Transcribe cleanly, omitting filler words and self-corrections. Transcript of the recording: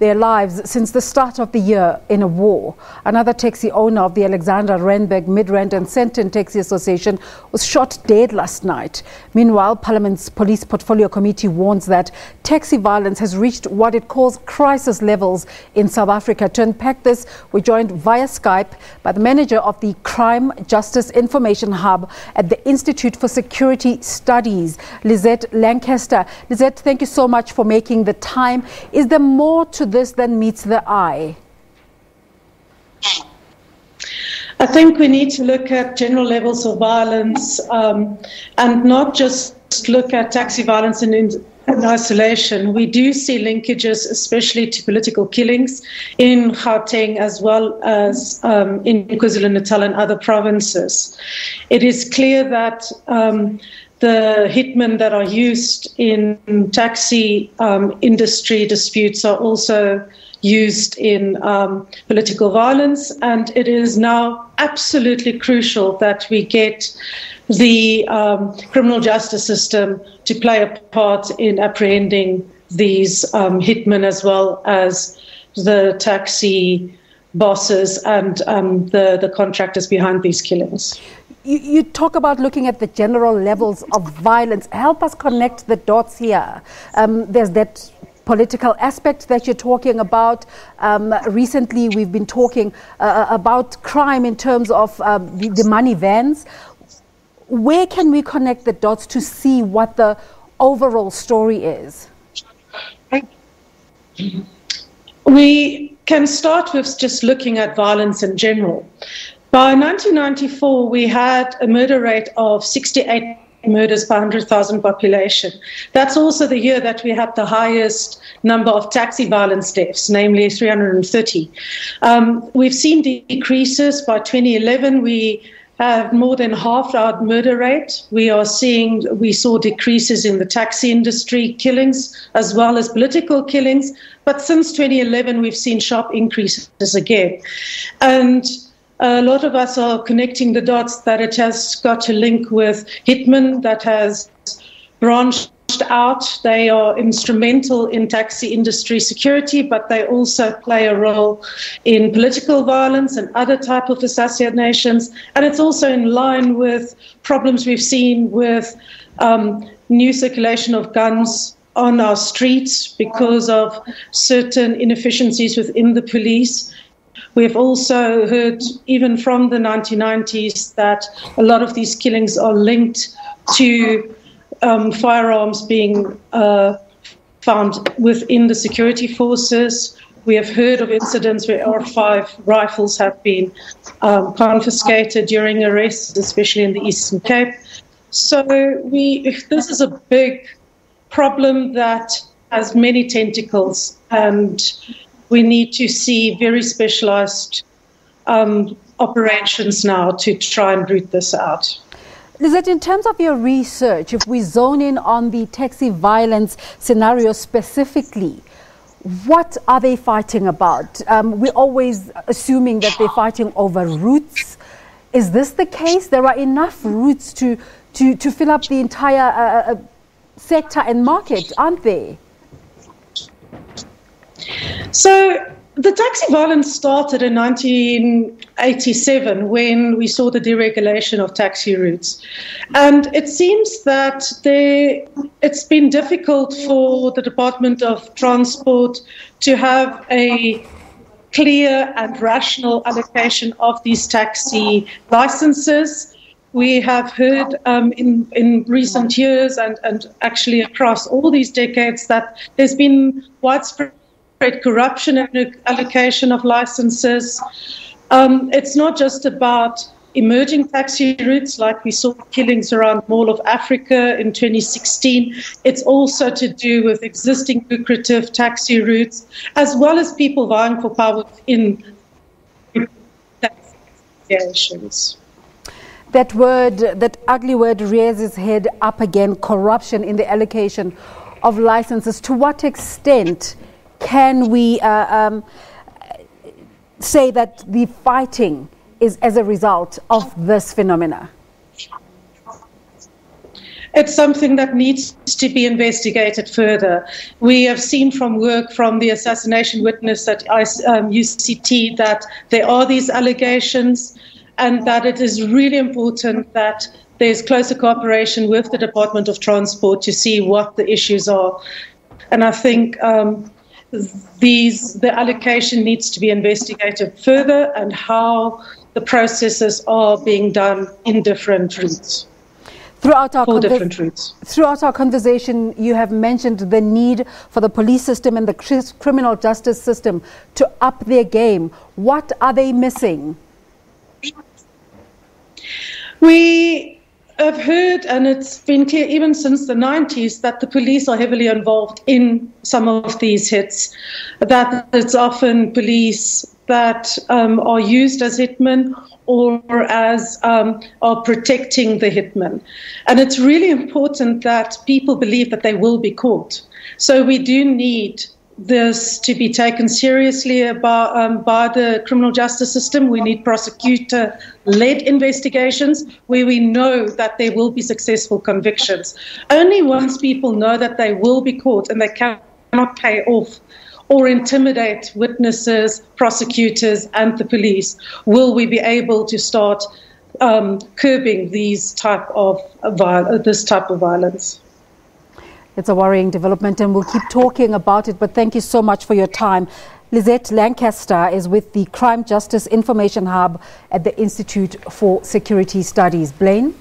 their lives since the start of the year in a war. Another taxi owner of the Alexandra, Randburg, Midrand and Sandton Taxi Association was shot dead last night. Meanwhile, Parliament's Police Portfolio Committee warns that taxi violence has reached what it calls crisis levels in South Africa. To unpack this, we're joined via Skype by the manager of the Crime Justice Information Hub at the Institute for Security Studies, Lizette Lancaster. Lizette, thank you so much for making the time. Is there more to this than meets the eye? I think we need to look at general levels of violence and not just look at taxi violence in isolation. We do see linkages, especially to political killings in Gauteng as well as in KwaZulu-Natal and other provinces. It is clear that the hitmen that are used in taxi industry disputes are also used in political violence, and it is now absolutely crucial that we get the criminal justice system to play a part in apprehending these hitmen as well as the taxi bosses and the contractors behind these killings. You talk about looking at the general levels of violence. Help us connect the dots here. There's that political aspect that you're talking about. Recently, we've been talking about crime in terms of the money vans. Where can we connect the dots to see what the overall story is? We can start with just looking at violence in general. By 1994, we had a murder rate of 68 murders per 100,000 population. That's also the year that we had the highest number of taxi violence deaths, namely 330. We've seen decreases. By 2011, we have more than halved our murder rate. We saw decreases in the taxi industry killings as well as political killings. But since 2011, we've seen sharp increases again. And a lot of us are connecting the dots that it has got to link with hitmen that has branched out. They are instrumental in taxi industry security, but they also play a role in political violence and other type of assassinations. And it's also in line with problems we've seen with new circulation of guns on our streets because of certain inefficiencies within the police. We've also heard, even from the 1990s, that a lot of these killings are linked to firearms being found within the security forces. We have heard of incidents where R5 rifles have been confiscated during arrests, especially in the Eastern Cape. So this is a big problem that has many tentacles, and we need to see very specialized operations now to try and root this out. Lizette, in terms of your research, if we zone in on the taxi violence scenario specifically, what are they fighting about? We're always assuming that they're fighting over routes. Is this the case? There are enough routes to fill up the entire sector and market, aren't there? So the taxi violence started in 1987 when we saw the deregulation of taxi routes. And it seems that it's been difficult for the Department of Transport to have a clear and rational allocation of these taxi licenses. We have heard in recent years and actually across all these decades that there's been widespread corruption and allocation of licenses. It's not just about emerging taxi routes like we saw killings around Mall of Africa in 2016. It's also to do with existing lucrative taxi routes, as well as people vying for power in taxi associations. That ugly word rears its head up again, corruption in the allocation of licenses. To what extent can we say that the fighting is as a result of this phenomena? it's something that needs to be investigated further. We have seen from work from the assassination witness at UCT that there are these allegations, and that it is really important that there's closer cooperation with the Department of Transport to see what the issues are. And I think the allocation needs to be investigated further, and how the processes are being done in different routes. Throughout our conversation, you have mentioned the need for the police system and the criminal justice system to up their game. What are they missing? We have heard, and it's been clear even since the 90s, that the police are heavily involved in some of these hits, that it's often police that are used as hitmen or as are protecting the hitmen. And it's really important that people believe that they will be caught. So we do need this to be taken seriously by the criminal justice system. We need prosecutor-led investigations where we know that there will be successful convictions. Only once people know that they will be caught and they cannot pay off or intimidate witnesses, prosecutors, and the police will we be able to start curbing this type of violence. It's a worrying development, and we'll keep talking about it, but thank you so much for your time. Lizette Lancaster is with the Crime Justice Information Hub at the Institute for Security Studies. Blaine?